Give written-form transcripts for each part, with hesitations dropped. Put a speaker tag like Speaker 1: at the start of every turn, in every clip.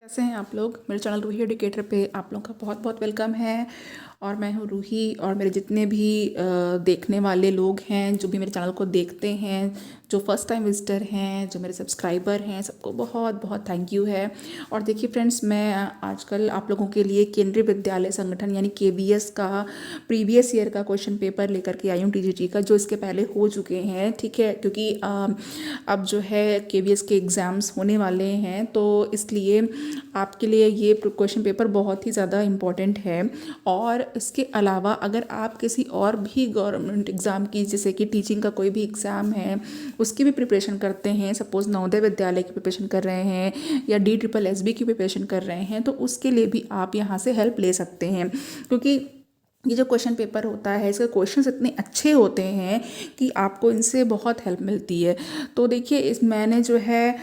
Speaker 1: कैसे हैं आप लोग। मेरे चैनल रूही एडुकेटर पे आप लोगों का बहुत बहुत वेलकम है। और मैं हूँ रूही, और मेरे जितने भी देखने वाले लोग हैं, जो भी मेरे चैनल को देखते हैं, जो फर्स्ट टाइम विजिटर हैं, जो मेरे सब्सक्राइबर हैं, सबको बहुत बहुत थैंक यू है। और देखिए फ्रेंड्स, मैं आजकल आप लोगों के लिए केंद्रीय विद्यालय संगठन यानी KVS का प्रीवियस ईयर का क्वेश्चन पेपर लेकर के आई हूँ, TGT का, जो इसके पहले हो चुके हैं। ठीक है, क्योंकि अब जो है KVS के एग्ज़ाम्स होने वाले हैं, तो इसलिए आपके लिए ये क्वेश्चन पेपर बहुत ही ज़्यादा इम्पॉर्टेंट है। और इसके अलावा अगर आप किसी और भी गवर्नमेंट एग्ज़ाम की, जैसे कि टीचिंग का कोई भी एग्ज़ाम है, उसकी भी प्रिपरेशन करते हैं, सपोज़ नवोदय विद्यालय की प्रिपरेशन कर रहे हैं या DSSB की प्रिपरेशन कर रहे हैं, तो उसके लिए भी आप यहाँ से हेल्प ले सकते हैं। क्योंकि ये जो क्वेश्चन पेपर होता है, इसके क्वेश्चंस इतने अच्छे होते हैं कि आपको इनसे बहुत हेल्प मिलती है। तो देखिए, मैंने जो है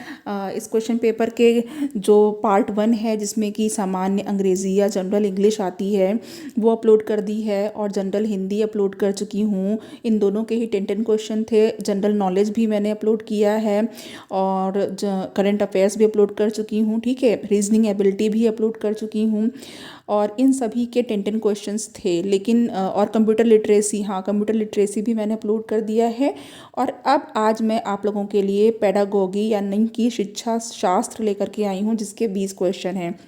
Speaker 1: इस क्वेश्चन पेपर के जो पार्ट 1 है, जिसमें कि सामान्य अंग्रेज़ी या जनरल इंग्लिश आती है, वो अपलोड कर दी है, और जनरल हिंदी अपलोड कर चुकी हूँ। इन दोनों के ही 10 क्वेश्चन थे। जनरल नॉलेज भी मैंने अपलोड किया है, और करंट अफेयर्स भी अपलोड कर चुकी हूँ। ठीक है, रीजनिंग एबिलिटी भी अपलोड कर चुकी हूँ, और इन सभी के 10 क्वेश्चंस थे। लेकिन और कंप्यूटर लिटरेसी, हाँ, कंप्यूटर लिटरेसी भी मैंने अपलोड कर दिया है। और अब आज मैं आप लोगों के लिए पेडागोगी यानी कि शिक्षा शास्त्र लेकर के आई हूँ, जिसके 20 क्वेश्चन हैं।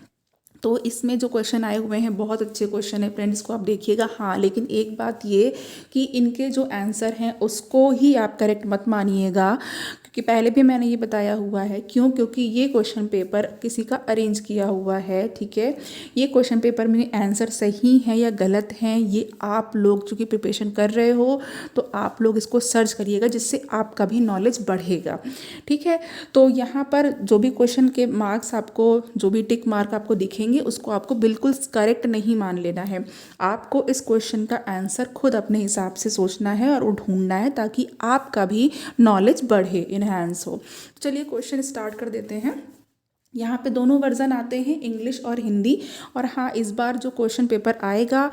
Speaker 1: तो इसमें जो क्वेश्चन आए हुए हैं, बहुत अच्छे क्वेश्चन है फ्रेंड्स, इसको आप देखिएगा। हाँ, लेकिन एक बात ये कि इनके जो आंसर हैं उसको ही आप करेक्ट मत मानिएगा, क्योंकि पहले भी मैंने ये बताया हुआ है। क्यों? क्योंकि ये क्वेश्चन पेपर किसी का अरेंज किया हुआ है। ठीक है, ये क्वेश्चन पेपर में आंसर सही है या गलत हैं, ये आप लोग चूँकि प्रिपरेशन कर रहे हो, तो आप लोग इसको सर्च करिएगा, जिससे आपका भी नॉलेज बढ़ेगा। ठीक है, तो यहाँ पर जो भी क्वेश्चन के मार्क्स आपको, जो भी टिक मार्क आपको दिखेंगे, उसको आपको बिल्कुल करेक्ट नहीं मान लेना है। आपको इस क्वेश्चन का आंसर खुद अपने हिसाब से सोचना है और ढूंढना है, ताकि आपका भी नॉलेज बढ़े, इनहैंस हो। चलिए क्वेश्चन स्टार्ट कर देते हैं। यहाँ पे दोनों वर्जन आते हैं, इंग्लिश और हिंदी। और हाँ, इस बार जो क्वेश्चन पेपर आएगा,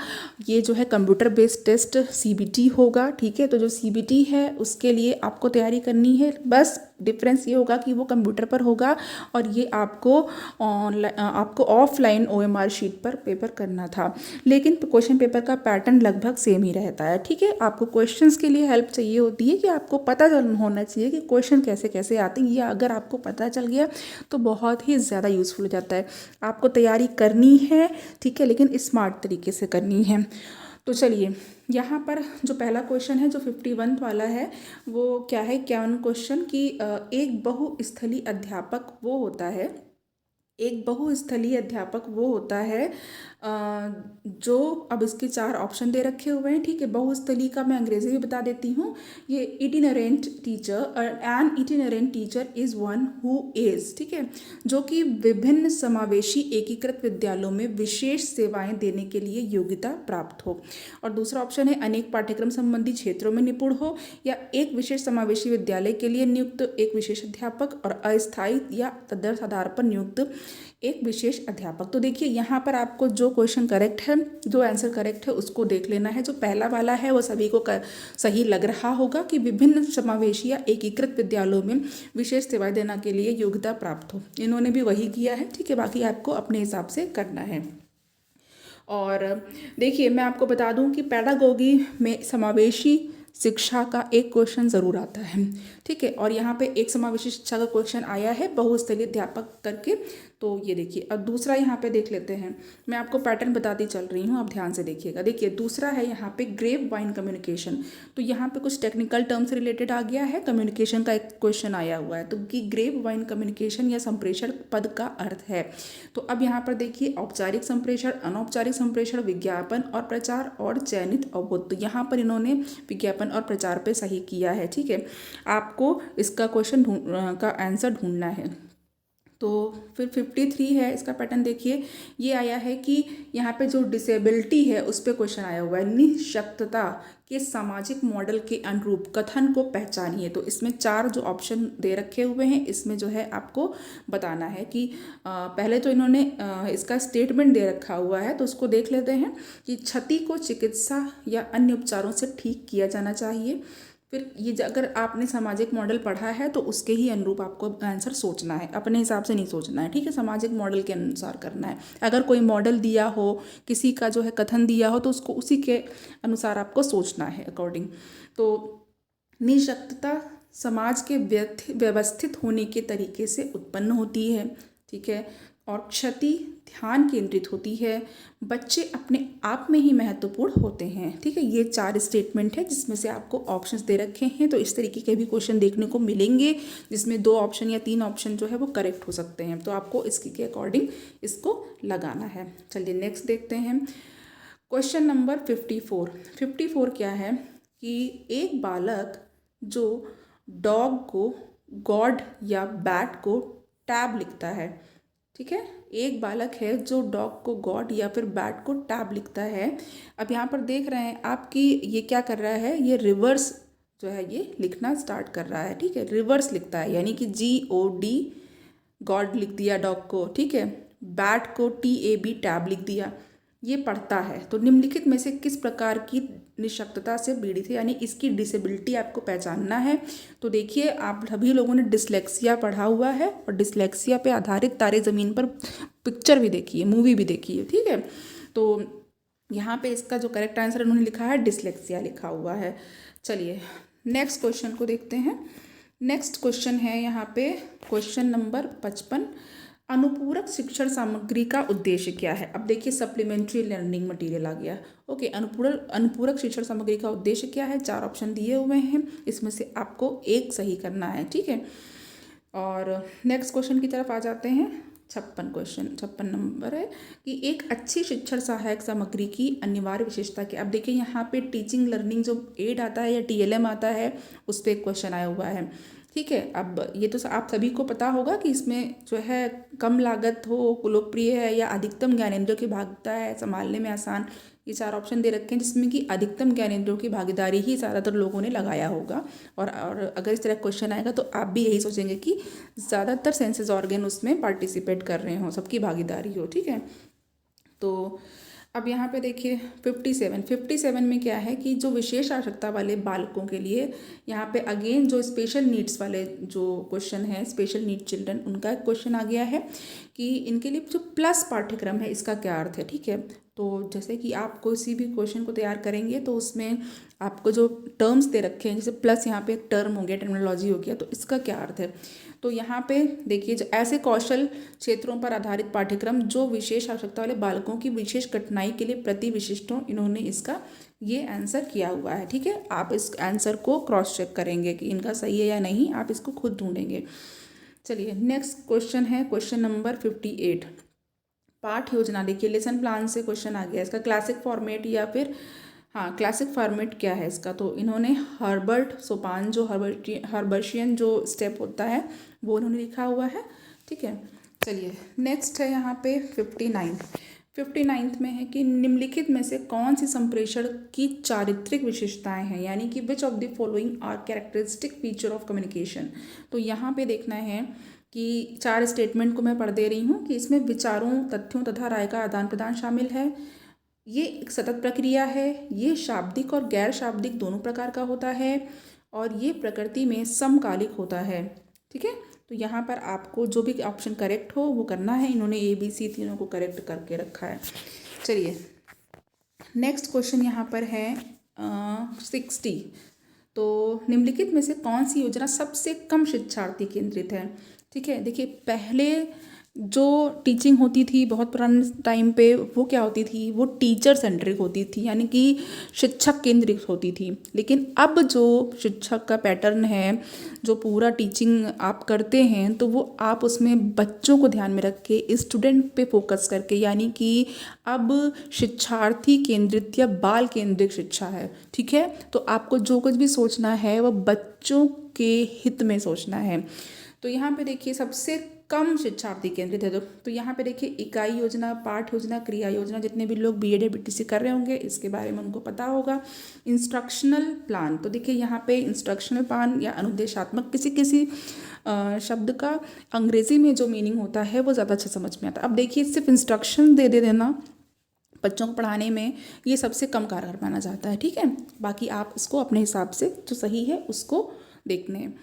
Speaker 1: ये जो है कंप्यूटर बेस्ड टेस्ट CBT होगा। ठीक है, तो जो CBT है उसके लिए आपको तैयारी करनी है। बस डिफरेंस ये होगा कि वो कंप्यूटर पर होगा, और ये आपको ऑनलाइन, आपको ऑफलाइन OMR शीट पर पेपर करना था। लेकिन क्वेश्चन पेपर का पैटर्न लगभग सेम ही रहता है। ठीक है, आपको क्वेश्चंस के लिए हेल्प चाहिए होती है, कि आपको पता होना चाहिए कि क्वेश्चन कैसे कैसे आते हैं। ये अगर आपको पता चल गया तो बहुत ही ज़्यादा यूज़फुल हो जाता है। आपको तैयारी करनी है, ठीक है, लेकिन स्मार्ट तरीके से करनी है। तो चलिए, यहाँ पर जो पहला क्वेश्चन है, जो 51 वाला है, वो क्या है, 51 क्वेश्चन कि एक बहुस्थलीय अध्यापक वो होता है, एक बहुस्थलीय अध्यापक वो होता है जो, अब इसके 4 ऑप्शन दे रखे हुए हैं। ठीक है, बहुस्थलीय का मैं अंग्रेजी भी बता देती हूँ। ये itinerant teacher, an itinerant teacher is one who is, ठीक है, जो कि विभिन्न समावेशी एकीकृत विद्यालयों में विशेष सेवाएं देने के लिए योग्यता प्राप्त हो। और दूसरा ऑप्शन है अनेक पाठ्यक्रम संबंधी क्षेत्रों में निपुण हो, या एक विशेष समावेशी विद्यालय के लिए नियुक्त एक विशेष अध्यापक, और अस्थायी या तदर्थ आधार पर नियुक्त एक विशेष अध्यापक। तो देखिए, यहाँ पर आपको जो क्वेश्चन करेक्ट है, जो आंसर करेक्ट है, उसको देख लेना है। जो पहला वाला है वो सभी को सही लग रहा होगा, कि विभिन्न समावेशी या एकीकृत विद्यालयों में विशेष सेवाएं देने के लिए योग्यता प्राप्त हो। इन्होंने भी वही किया है। ठीक है, बाकी आपको अपने हिसाब से करना है। और देखिए, मैं आपको बता दूं कि पेडागोगी में समावेशी शिक्षा का एक क्वेश्चन ज़रूर आता है। ठीक है, और यहाँ पे एक समावेशी शिक्षा का क्वेश्चन आया है बहुस्थलीय अध्यापक करके। तो ये देखिए, अब दूसरा यहाँ पे देख लेते हैं। मैं आपको पैटर्न बताती चल रही हूँ, आप ध्यान से देखिएगा। देखिए, दूसरा है यहाँ पे ग्रेप वाइन कम्युनिकेशन। तो यहाँ पे कुछ टेक्निकल टर्म से रिलेटेड आ गया है, कम्युनिकेशन का एक क्वेश्चन आया हुआ है। तो कि ग्रेप वाइन कम्युनिकेशन या संप्रेषण पद का अर्थ है। तो अब यहाँ पर देखिए, औपचारिक संप्रेषण, अनौपचारिक संप्रेषण, विज्ञापन और प्रचार, और चयनित अवबोध। तो यहाँ पर इन्होंने विज्ञापन और प्रचार पे सही किया है। ठीक है, आपको इसका क्वेश्चन का आंसर ढूंढना है। तो फिर 53 है, इसका पैटर्न देखिए। ये आया है कि यहाँ पे जो डिसेबिलिटी है उस पर क्वेश्चन आया हुआ है। निःशक्तता के सामाजिक मॉडल के अनुरूप कथन को पहचानिए। तो इसमें 4 जो ऑप्शन दे रखे हुए हैं, इसमें जो है आपको बताना है कि पहले तो इन्होंने इसका स्टेटमेंट दे रखा हुआ है, तो उसको देख लेते हैं कि क्षति को चिकित्सा या अन्य उपचारों से ठीक किया जाना चाहिए। फिर ये अगर आपने सामाजिक मॉडल पढ़ा है तो उसके ही अनुरूप आपको आंसर सोचना है, अपने हिसाब से नहीं सोचना है, ठीक है। सामाजिक मॉडल के अनुसार करना है। अगर कोई मॉडल दिया हो, किसी का जो है कथन दिया हो, तो उसको उसी के अनुसार आपको सोचना है अकॉर्डिंग। तो निःशक्तता समाज के व्यवस्थित होने के तरीके से उत्पन्न होती है, ठीक है। और क्षति ध्यान केंद्रित होती है। बच्चे अपने आप में ही महत्वपूर्ण होते हैं, ठीक है। ये 4 स्टेटमेंट है जिसमें से आपको ऑप्शंस दे रखे हैं। तो इस तरीके के भी क्वेश्चन देखने को मिलेंगे जिसमें 2 ऑप्शन या 3 ऑप्शन जो है वो करेक्ट हो सकते हैं। तो आपको इसके के अकॉर्डिंग इसको लगाना है। चलिए नेक्स्ट देखते हैं। क्वेश्चन नंबर 54 क्या है कि एक बालक जो डॉग को गॉड या बैट को टैब लिखता है, ठीक है। एक बालक है जो डॉग को गॉड या फिर बैट को टैब लिखता है। अब यहाँ पर देख रहे हैं आपकी ये क्या कर रहा है, ये रिवर्स जो है ये लिखना स्टार्ट कर रहा है, ठीक है। रिवर्स लिखता है यानी कि GOD गॉड लिख दिया डॉग को, ठीक है। बैट को TAB टैब लिख दिया, ये पढ़ता है। तो निम्नलिखित में से किस प्रकार की निःशक्तता से पीड़ित है, यानी इसकी डिसेबिलिटी आपको पहचानना है। तो देखिए आप सभी लोगों ने डिसलेक्सिया पढ़ा हुआ है और डिसलेक्सिया पे आधारित तारे ज़मीन पर पिक्चर भी देखी है, मूवी भी देखी है, ठीक है। तो यहाँ पे इसका जो करेक्ट आंसर उन्होंने लिखा है डिसलेक्सिया लिखा हुआ है। चलिए नेक्स्ट क्वेश्चन को देखते हैं। नेक्स्ट क्वेश्चन है यहाँ पे क्वेश्चन नंबर 55। अनुपूरक शिक्षण सामग्री का उद्देश्य क्या है। अब देखिए सप्लीमेंट्री लर्निंग मटेरियल आ गया। ओके, अनुपूरक शिक्षण सामग्री का उद्देश्य क्या है। 4 ऑप्शन दिए हुए हैं, इसमें से आपको एक सही करना है, ठीक है। और नेक्स्ट क्वेश्चन की तरफ आ जाते हैं। 56 नंबर है कि एक अच्छी शिक्षण सहायक सामग्री की अनिवार्य विशेषता क्या। अब देखिए यहाँ पे टीचिंग लर्निंग जो एड आता है या TLM आता है उस पर एक क्वेश्चन आया हुआ है, ठीक है। अब ये तो आप सभी को पता होगा कि इसमें जो है कम लागत हो, लोकप्रिय है या अधिकतम ज्ञानेंद्रियों की भागीदारी है, संभालने में आसान, ये 4 ऑप्शन दे रखे हैं जिसमें कि अधिकतम ज्ञानेंद्रियों की भागीदारी ही ज़्यादातर लोगों ने लगाया होगा। और अगर इस तरह क्वेश्चन आएगा तो आप भी यही सोचेंगे कि ज़्यादातर सेंसेस ऑर्गन उसमें पार्टिसिपेट कर रहे हों, सबकी भागीदारी हो, ठीक है। तो अब यहाँ पे देखिए 57 में क्या है कि जो विशेष आवश्यकता वाले बालकों के लिए यहाँ पे अगेन जो स्पेशल नीड्स वाले जो क्वेश्चन है, स्पेशल नीड चिल्ड्रन, उनका क्वेश्चन आ गया है कि इनके लिए जो प्लस पाठ्यक्रम है इसका क्या अर्थ है, ठीक है। तो जैसे कि आप किसी भी क्वेश्चन को तैयार करेंगे तो उसमें आपको जो टर्म्स दे रखे हैं, जैसे प्लस यहाँ पे एक टर्म हो गया, टर्मिनोलॉजी हो गया, तो इसका क्या अर्थ है। तो यहाँ पे देखिए जो ऐसे कौशल क्षेत्रों पर आधारित पाठ्यक्रम जो विशेष आवश्यकता वाले बालकों की विशेष कठिनाई के लिए प्रति विशिष्ट हों, इन्होंने इसका ये आंसर किया हुआ है, ठीक है। आप इस आंसर को क्रॉस चेक करेंगे कि इनका सही है या नहीं, आप इसको खुद ढूंढेंगे। चलिए नेक्स्ट क्वेश्चन है क्वेश्चन नंबर 58। पाठ योजना, देखिए लेसन प्लान से क्वेश्चन आ गया। इसका क्लासिक फॉर्मेट या फिर क्लासिक फॉर्मेट क्या है इसका। तो इन्होंने हर्बर्ट सोपान जो हर्बर्शियन जो स्टेप होता है वो उन्होंने लिखा हुआ है, ठीक है। चलिए नेक्स्ट है यहाँ पे 59 में है कि निम्नलिखित में से कौन सी संप्रेषण की चारित्रिक विशेषताएं हैं, यानी कि which of the following are characteristic feature of communication. तो यहाँ पे देखना है कि 4 स्टेटमेंट को मैं पढ़ दे रही हूँ कि इसमें विचारों, तथ्यों तथा राय का आदान प्रदान शामिल है। ये एक सतत प्रक्रिया है, ये शाब्दिक और गैर शाब्दिक दोनों प्रकार का होता है और ये प्रकृति में समकालिक होता है, ठीक है। तो यहाँ पर आपको जो भी ऑप्शन करेक्ट हो वो करना है। इन्होंने ABC तीनों को करेक्ट करके रखा है। चलिए नेक्स्ट क्वेश्चन यहाँ पर है 60। तो निम्नलिखित में से कौन सी योजना सबसे कम शिक्षार्थी केंद्रित है, ठीक है। देखिए पहले जो टीचिंग होती थी बहुत पुराने टाइम पे वो क्या होती थी, वो टीचर सेंट्रिक होती थी, यानी कि शिक्षक केंद्रित होती थी। लेकिन अब जो शिक्षक का पैटर्न है, जो पूरा टीचिंग आप करते हैं, तो वो आप उसमें बच्चों को ध्यान में रख के स्टूडेंट पे फोकस करके, यानी कि अब शिक्षार्थी केंद्रित या बाल केंद्रित शिक्षा है, ठीक है। तो आपको जो कुछ भी सोचना है वो बच्चों के हित में सोचना है। तो यहाँ पे देखिए सबसे कम शिक्षार्थी केंद्रित है। तो यहाँ पे देखिए इकाई योजना, पाठ योजना, क्रिया योजना, जितने भी लोग BEd या BTC कर रहे होंगे इसके बारे में उनको पता होगा। इंस्ट्रक्शनल प्लान, तो देखिए यहाँ पे इंस्ट्रक्शनल प्लान या अनुदेशात्मक, किसी शब्द का अंग्रेजी में जो मीनिंग होता है वो ज़्यादा अच्छा समझ में आता है। अब देखिए सिर्फ इंस्ट्रक्शन दे देना बच्चों को पढ़ाने में ये सबसे कम कारगर माना जाता है। ठीक है, बाकी आप इसको अपने हिसाब से जो सही है उसको देखने हैं।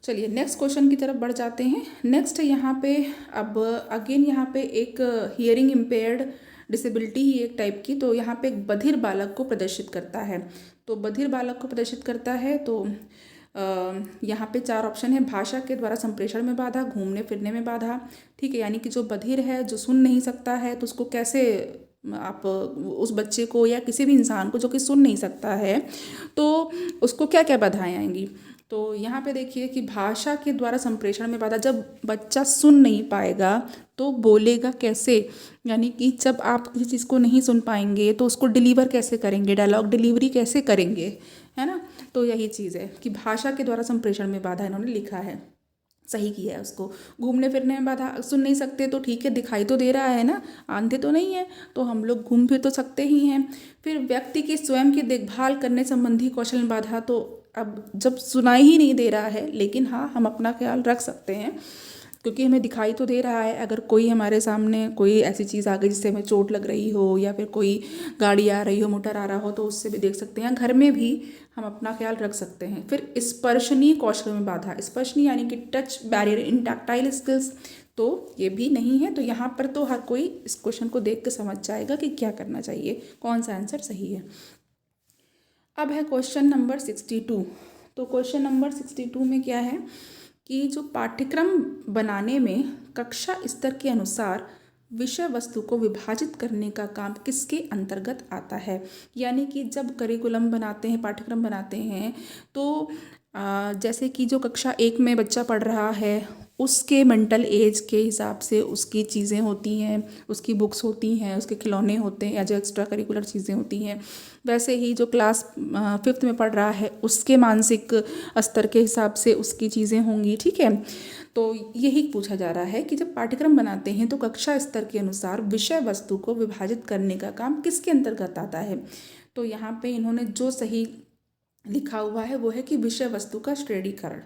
Speaker 1: चलिए नेक्स्ट क्वेश्चन की तरफ बढ़ जाते हैं। नेक्स्ट है यहाँ पे, अब अगेन यहाँ पे एक हियरिंग इम्पेयर्ड डिसेबिलिटी ही एक टाइप की, तो यहाँ पे एक बधिर बालक को प्रदर्शित करता है। तो बधिर बालक को प्रदर्शित करता है तो यहाँ पे 4 ऑप्शन है। भाषा के द्वारा संप्रेषण में बाधा, घूमने फिरने में बाधा। ठीक है, यानी कि जो बधिर है, जो सुन नहीं सकता है, तो उसको कैसे आप उस बच्चे को या किसी भी इंसान को जो कि सुन नहीं सकता है तो उसको क्या क्या बाधाएं आएंगी। तो यहाँ पे देखिए कि भाषा के द्वारा संप्रेषण में बाधा, जब बच्चा सुन नहीं पाएगा तो बोलेगा कैसे, यानी कि जब आप किसी चीज़ को नहीं सुन पाएंगे तो उसको डिलीवर कैसे करेंगे, डायलॉग डिलीवरी कैसे करेंगे, है ना। तो यही चीज़ है कि भाषा के द्वारा संप्रेषण में बाधा इन्होंने लिखा है, सही किया है उसको। घूमने फिरने में बाधा, सुन नहीं सकते तो ठीक है, दिखाई तो दे रहा है ना, आंधे तो नहीं है, तो हम लोग घूम फिर तो सकते ही हैं। फिर व्यक्ति की स्वयं की देखभाल करने संबंधी कौशल में बाधा, तो अब जब सुनाई ही नहीं दे रहा है लेकिन हाँ हम अपना ख्याल रख सकते हैं क्योंकि हमें दिखाई तो दे रहा है। अगर कोई हमारे सामने कोई ऐसी चीज़ आ गई जिससे हमें चोट लग रही हो या फिर कोई गाड़ी आ रही हो, मोटर आ रहा हो, तो उससे भी देख सकते हैं। घर में भी हम अपना ख्याल रख सकते हैं। फिर स्पर्शनीय कौशल में बाधा, स्पर्शनीय यानी कि टच बैरियर इन टैक्टाइल स्किल्स, तो ये भी नहीं है। तो यहाँ पर तो हर कोई इस क्वेश्चन को देख के समझ जाएगा कि क्या करना चाहिए, कौन सा आंसर सही है। अब है क्वेश्चन नंबर 62। तो क्वेश्चन नंबर 62 में क्या है कि जो पाठ्यक्रम बनाने में कक्षा स्तर के अनुसार विषय वस्तु को विभाजित करने का काम किसके अंतर्गत आता है। यानी कि जब करिकुलम बनाते हैं, पाठ्यक्रम बनाते हैं, तो जैसे कि जो कक्षा 1 में बच्चा पढ़ रहा है उसके मेंटल एज के हिसाब से उसकी चीज़ें होती हैं, उसकी बुक्स होती हैं, उसके खिलौने होते हैं या जो एक्स्ट्रा करिकुलर चीज़ें होती हैं। वैसे ही जो क्लास 5th में पढ़ रहा है उसके मानसिक स्तर के हिसाब से उसकी चीज़ें होंगी। ठीक है, तो यही पूछा जा रहा है कि जब पाठ्यक्रम बनाते हैं तो कक्षा स्तर के अनुसार विषय वस्तु को विभाजित करने का काम किसके अंतर्गत आता है। तो यहाँ पे इन्होंने जो सही लिखा हुआ है वो है कि विषय वस्तु का श्रेणीकरण।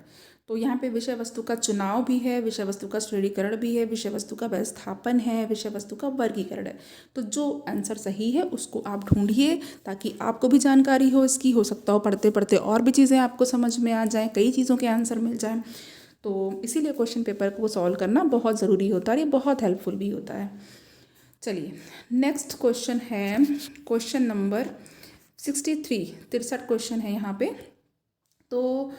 Speaker 1: तो यहाँ पे विषय वस्तु का चुनाव भी है, विषय वस्तु का श्रेणीकरण भी है, विषय वस्तु का व्यवस्थापन है, विषय वस्तु का वर्गीकरण है। तो जो आंसर सही है उसको आप ढूंढिए ताकि आपको भी जानकारी हो इसकी। हो सकता हो पढ़ते पढ़ते और भी चीज़ें आपको समझ में आ जाएं, कई चीज़ों के आंसर मिल जाएं। तो इसीलिए क्वेश्चन पेपर को सॉल्व करना बहुत ज़रूरी होता है, ये बहुत हेल्पफुल भी होता है। चलिए नेक्स्ट क्वेश्चन है क्वेश्चन नंबर 63, 63 क्वेश्चन है यहाँ पे। तो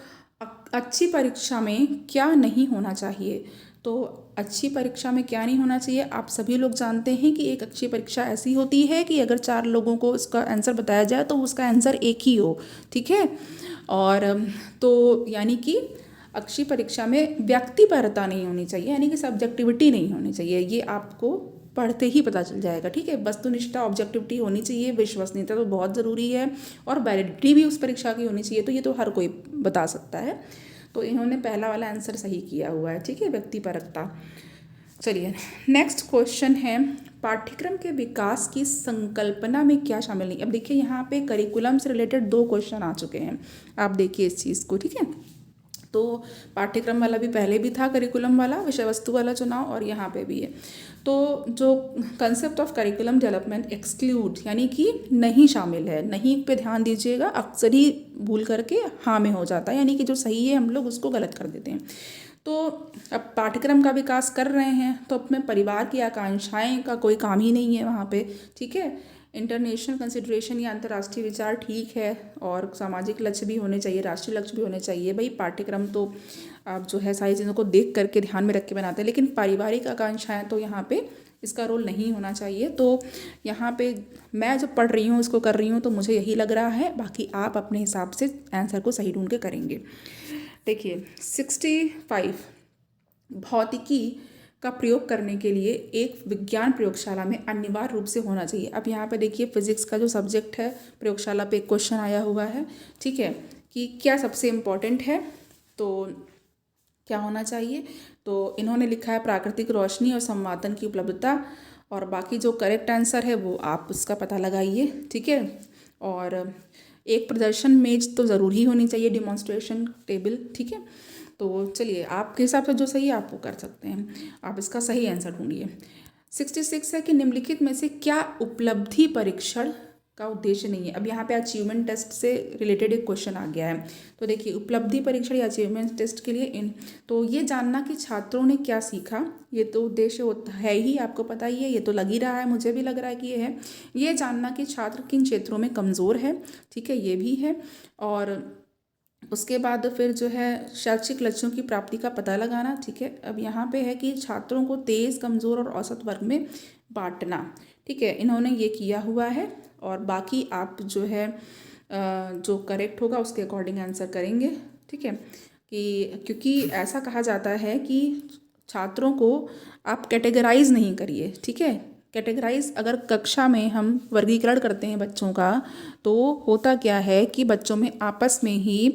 Speaker 1: अच्छी परीक्षा में क्या नहीं होना चाहिए। तो अच्छी परीक्षा में क्या नहीं होना चाहिए, आप सभी लोग जानते हैं कि एक अच्छी परीक्षा ऐसी होती है कि अगर 4 लोगों को उसका आंसर बताया जाए तो उसका आंसर एक ही हो। ठीक है, और तो यानी कि अच्छी परीक्षा में व्यक्तिपरता नहीं होनी चाहिए, यानी कि सब्जेक्टिविटी नहीं होनी चाहिए। ये आपको पढ़ते ही पता चल जाएगा। ठीक है, वस्तुनिष्ठता, ऑब्जेक्टिविटी होनी चाहिए, विश्वसनीयता तो बहुत ज़रूरी है और वैलिडिटी भी उस परीक्षा की होनी चाहिए। तो ये तो हर कोई बता सकता है। तो इन्होंने पहला वाला आंसर सही किया हुआ है। ठीक है, व्यक्तिपरकता। चलिए नेक्स्ट क्वेश्चन है, पाठ्यक्रम के विकास की संकल्पना में क्या शामिल नहीं। अब देखिए यहाँ पे करिकुलम से रिलेटेड 2 क्वेश्चन आ चुके हैं, आप देखिए इस चीज़ को। ठीक है, तो पाठ्यक्रम वाला भी पहले भी था, करिकुलम वाला, विषय वस्तु वाला चुनाव, और यहाँ पे भी है। तो जो concept of curriculum development exclude यानी कि नहीं शामिल है, नहीं पे ध्यान दीजिएगा, अक्सर ही भूल करके हाँ में हो जाता है, यानी कि जो सही है हम लोग उसको गलत कर देते हैं। तो अब पाठ्यक्रम का विकास कर रहे हैं तो अपने परिवार की आकांक्षाएं का कोई काम ही नहीं है वहाँ पे। ठीक है, इंटरनेशनल कंसिडरेशन या अंतर्राष्ट्रीय विचार ठीक है, और सामाजिक लक्ष्य भी होने चाहिए, राष्ट्रीय लक्ष्य भी होने चाहिए। भाई पाठ्यक्रम तो आप जो है सारी चीज़ों को देख करके ध्यान में रख के बनाते हैं, लेकिन पारिवारिक आकांक्षाएं तो यहाँ पे इसका रोल नहीं होना चाहिए। तो यहाँ पे मैं जो पढ़ रही हूँ इसको कर रही हूँ तो मुझे यही लग रहा है, बाकी आप अपने हिसाब से आंसर को सही ढूंढ के करेंगे। देखिए 65, भौतिकी का प्रयोग करने के लिए एक विज्ञान प्रयोगशाला में अनिवार्य रूप से होना चाहिए। अब यहाँ पे देखिए फिजिक्स का जो सब्जेक्ट है, प्रयोगशाला पे एक क्वेश्चन आया हुआ है। ठीक है, कि क्या सबसे इम्पॉर्टेंट है, तो क्या होना चाहिए। तो इन्होंने लिखा है प्राकृतिक रोशनी और संवादन की उपलब्धता, और बाकी जो करेक्ट आंसर है वो आप उसका पता लगाइए। ठीक है, और एक प्रदर्शन मेज तो ज़रूर ही होनी चाहिए, डिमॉन्स्ट्रेशन टेबल। ठीक है, तो चलिए आपके हिसाब से जो सही है आप वो कर सकते हैं, आप इसका सही आंसर ढूंढिए। 66 है कि निम्नलिखित में से क्या उपलब्धि परीक्षण का उद्देश्य नहीं है। अब यहाँ पे अचीवमेंट टेस्ट से रिलेटेड एक क्वेश्चन आ गया है। तो देखिए उपलब्धि परीक्षण या अचीवमेंट टेस्ट के लिए तो ये जानना कि छात्रों ने क्या सीखा, ये तो उद्देश्य होता है ही, आपको पता ही है, ये तो लग ही रहा है, मुझे भी लग रहा है कि ये है। ये जानना कि छात्र किन क्षेत्रों में कमज़ोर है, ठीक है, ये भी है। और उसके बाद फिर जो है शैक्षिक लक्ष्यों की प्राप्ति का पता लगाना, ठीक है। अब यहाँ पे है कि छात्रों को तेज़, कमज़ोर और औसत वर्ग में बांटना, ठीक है, इन्होंने ये किया हुआ है। और बाकी आप जो है जो करेक्ट होगा उसके अकॉर्डिंग आंसर करेंगे, ठीक है। कि क्योंकि ऐसा कहा जाता है कि छात्रों को आप कैटेगराइज नहीं करिए, ठीक है। कैटेगराइज अगर कक्षा में हम वर्गीकरण करते हैं बच्चों का, तो होता क्या है कि बच्चों में आपस में ही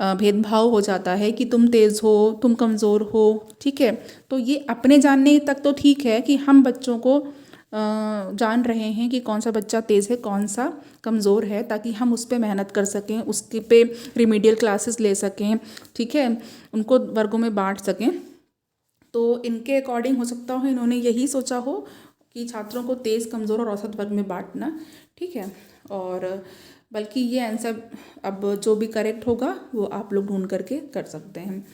Speaker 1: भेदभाव हो जाता है कि तुम तेज़ हो, तुम कमज़ोर हो, ठीक है। तो ये अपने जानने तक तो ठीक है कि हम बच्चों को जान रहे हैं कि कौन सा बच्चा तेज़ है, कौन सा कमज़ोर है, ताकि हम उस पर मेहनत कर सकें, उसके पे रिमीडियल क्लासेस ले सकें, ठीक है, उनको वर्गों में बांट सकें। तो इनके अकॉर्डिंग हो सकता हो इन्होंने यही सोचा हो कि छात्रों को तेज़, कमज़ोर और औसत वर्ग में बांटना, ठीक है। और बल्कि ये आंसर अब जो भी करेक्ट होगा वो आप लोग ढूंढ करके कर सकते हैं।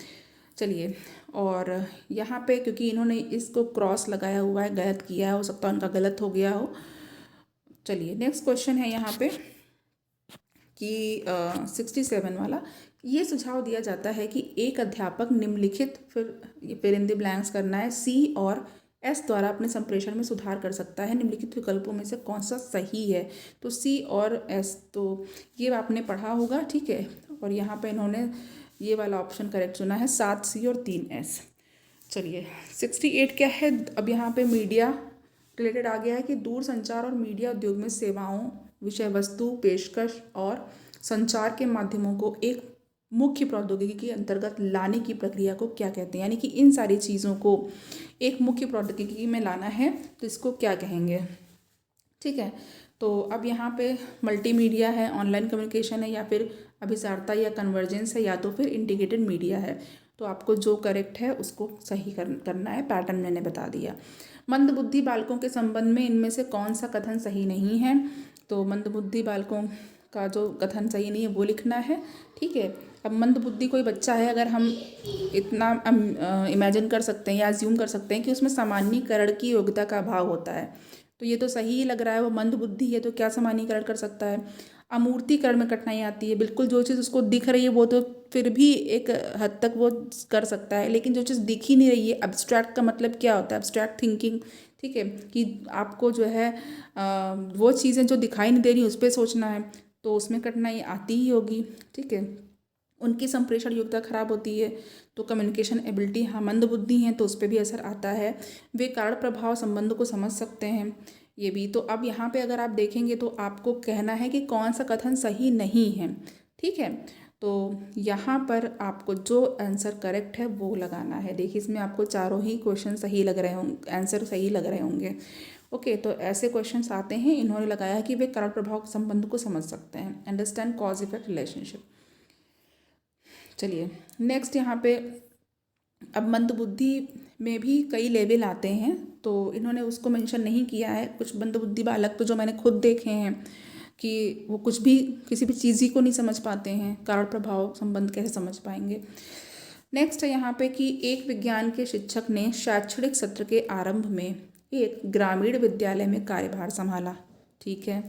Speaker 1: चलिए, और यहाँ पे क्योंकि इन्होंने इसको क्रॉस लगाया हुआ है, गलत किया है, हो सकता है उनका गलत हो गया हो। चलिए नेक्स्ट क्वेश्चन है यहाँ पे कि 67 वाला, ये सुझाव दिया जाता है कि एक अध्यापक निम्नलिखित, फिर इन द ब्लैंक्स करना है, सी और एस द्वारा अपने संप्रेषण में सुधार कर सकता है, निम्नलिखित विकल्पों में से कौन सा सही है। तो सी और एस, तो ये आपने पढ़ा होगा, ठीक है। और यहाँ पे इन्होंने ये वाला ऑप्शन करेक्ट चुना है, 7 सी और 3 एस। चलिए 68 क्या है, अब यहाँ पे मीडिया रिलेटेड आ गया है कि दूर संचार और मीडिया उद्योग में सेवाओं, विषय वस्तु, पेशकश और संचार के माध्यमों को एक मुख्य प्रौद्योगिकी के अंतर्गत लाने की प्रक्रिया को क्या कहते हैं। यानी कि इन सारी चीज़ों को एक मुख्य प्रौद्योगिकी में लाना है तो इसको क्या कहेंगे, ठीक है। तो अब यहाँ पे मल्टीमीडिया है, ऑनलाइन कम्युनिकेशन है, या फिर अभिसारता या कन्वर्जेंस है, या तो फिर इंटीग्रेटेड मीडिया है। तो आपको जो करेक्ट है उसको सही करना है, पैटर्न मैंने बता दिया। मंदबुद्धि बालकों के संबंध में इनमें से कौन सा कथन सही नहीं है। तो मंदबुद्धि बालकों का जो कथन सही नहीं है वो लिखना है, ठीक है। अब मंदबुद्धि कोई बच्चा है, अगर हम इतना इमेजिन कर सकते हैं या अज्यूम कर सकते हैं कि उसमें सामान्यीकरण की योग्यता का अभाव होता है, तो ये तो सही ही लग रहा है, वो मंदबुद्धि है तो क्या सामान्यीकरण कर सकता है। अमूर्तीकरण में कठिनाई आती है, बिल्कुल जो चीज़ उसको दिख रही है वो तो फिर भी एक हद तक वो कर सकता है, लेकिन जो चीज़ दिख ही नहीं रही है, एब्स्ट्रैक्ट का मतलब क्या होता है, एब्स्ट्रैक्ट थिंकिंग, ठीक है, कि आपको जो है वो चीज़ें जो दिखाई नहीं दे रही उस पर सोचना है, तो उसमें कठिनाई आती ही होगी, ठीक है। उनकी संप्रेषण योग्यता खराब होती है, तो कम्युनिकेशन एबिलिटी, हाँ मंदबुद्धि हैं तो उस पर भी असर आता है। वे कारण प्रभाव संबंध को समझ सकते हैं, ये भी। तो अब यहाँ पे अगर आप देखेंगे तो आपको कहना है कि कौन सा कथन सही नहीं है, ठीक है। तो यहाँ पर आपको जो आंसर करेक्ट है वो लगाना है। देखिए इसमें आपको चारों ही क्वेश्चन सही लग रहे होंगे, आंसर सही लग रहे होंगे, ओके। तो ऐसे क्वेश्चंस आते हैं, इन्होंने लगाया कि वे कारण प्रभाव संबंध को समझ सकते हैं, अंडरस्टैंड कॉज इफेक्ट रिलेशनशिप। चलिए नेक्स्ट यहाँ पे, अब मंदबुद्धि में भी कई लेवल आते हैं, तो इन्होंने उसको मेंशन नहीं किया है। कुछ मंदबुद्धि बालक तो जो मैंने खुद देखे हैं कि वो कुछ भी, किसी भी चीज़ ही को नहीं समझ पाते हैं, कारण प्रभाव संबंध कैसे समझ पाएंगे। नेक्स्ट है यहाँ पे कि एक विज्ञान के शिक्षक ने शैक्षणिक सत्र के आरंभ में एक ग्रामीण विद्यालय में कार्यभार संभाला, ठीक है,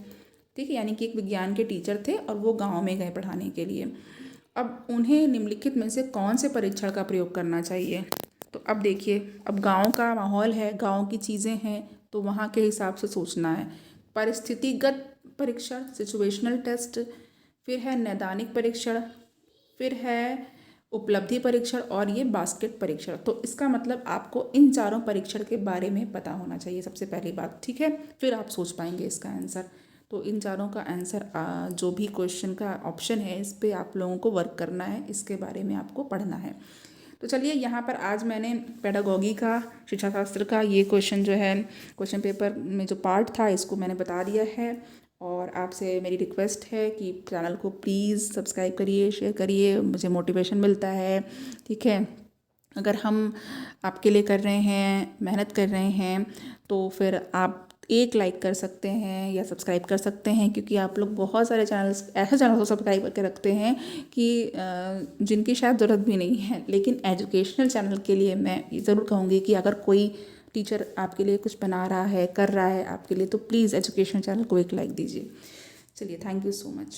Speaker 1: ठीक है। यानी कि एक विज्ञान के टीचर थे और वो गाँव में गए पढ़ाने के लिए। अब उन्हें निम्नलिखित में से कौन से परीक्षण का प्रयोग करना चाहिए। तो अब देखिए, अब गांव का माहौल है, गांव की चीज़ें हैं, तो वहाँ के हिसाब से सोचना है। परिस्थितिगत परीक्षण, सिचुएशनल टेस्ट, फिर है नैदानिक परीक्षण, फिर है उपलब्धि परीक्षण, और ये बास्केट परीक्षण। तो इसका मतलब आपको इन चारों परीक्षण के बारे में पता होना चाहिए सबसे पहली बात, ठीक है, फिर आप सोच पाएंगे इसका आंसर। तो इन चारों का आंसर जो भी क्वेश्चन का ऑप्शन है इस पर आप लोगों को वर्क करना है, इसके बारे में आपको पढ़ना है। तो चलिए यहाँ पर आज मैंने पेडागोगी का, शिक्षा शास्त्र का ये क्वेश्चन जो है क्वेश्चन पेपर में जो पार्ट था इसको मैंने बता दिया है। और आपसे मेरी रिक्वेस्ट है कि चैनल को प्लीज़ सब्सक्राइब करिए, शेयर करिए, मुझे मोटिवेशन मिलता है, ठीक है। अगर हम आपके लिए कर रहे हैं, मेहनत कर रहे हैं, तो फिर आप एक लाइक कर सकते हैं या सब्सक्राइब कर सकते हैं, क्योंकि आप लोग बहुत सारे चैनल्स ऐसे चैनल को सब्सक्राइब करके रखते हैं कि जिनकी शायद ज़रूरत भी नहीं है। लेकिन एजुकेशनल चैनल के लिए मैं ये ज़रूर कहूँगी कि अगर कोई टीचर आपके लिए कुछ बना रहा है, कर रहा है आपके लिए, तो प्लीज़ एजुकेशनल चैनल को एक लाइक दीजिए। चलिए, थैंक यू सो मच।